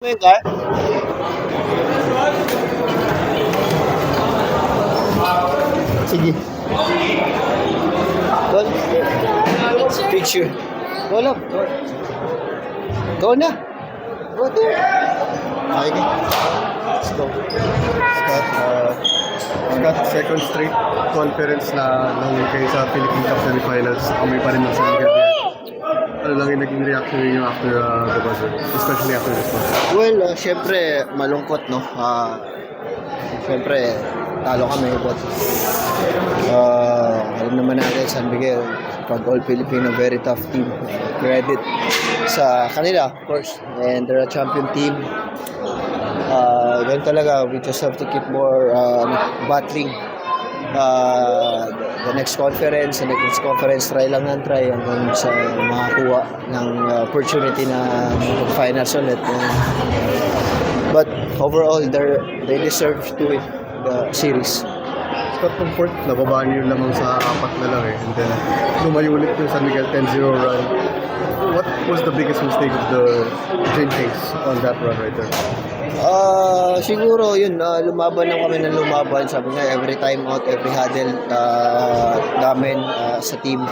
Ka? Sige. Go. Picture. Go lang. Go na. Go. Okay. Let's go. Scott, second straight conference na nangyay kayo sa Philippine Cup semifinals. Kami pa rin ng San Miguel. Ano lang yung naging reaction niyo after the buzzer? Especially after this one. Well, syempre malungkot, no? Syempre talo kami, but alam naman natin San Miguel, pag all Filipino, very tough team. Credit sa kanila, of course, and they're a champion team. Ganun talaga, we just have to keep more battling. The next conference try lang ng try hanggang sa makakuha ng opportunity na mag-finals ulit. But overall, they deserve to win the series. Scott, from fourth, nababaan niyo lamang sa 4 na lang eh. And then, lumayo ulit yung San Miguel 10-0 run. What was the biggest mistake of the Jane Kings on that run right there? Siguro yun, lumaban lang kami ng lumaban. Sabi nga, every time out, every huddle namin sa team.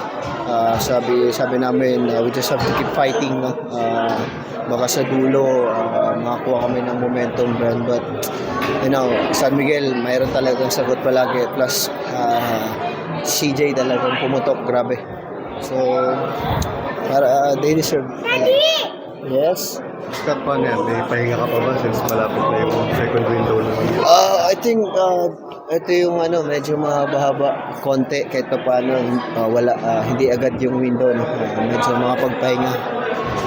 Sabi namin, we just have to keep fighting, no? Baka sa dulo makakuha kami ng momentum run, but you know, San Miguel mayroon talagang sagot palagi, plus CJ talagang pumutok, grabe. So para they deserve. Yes. Scott, paano yan? May pahinga ka pa ba since malapit na yung second window naman? I think ito yung medyo mahaba konti kahit pa paano, hindi agad yung window, no? Medyo makapagpahinga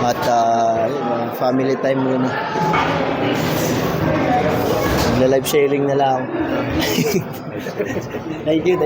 at family time muna. Live sharing na lang. Thank you.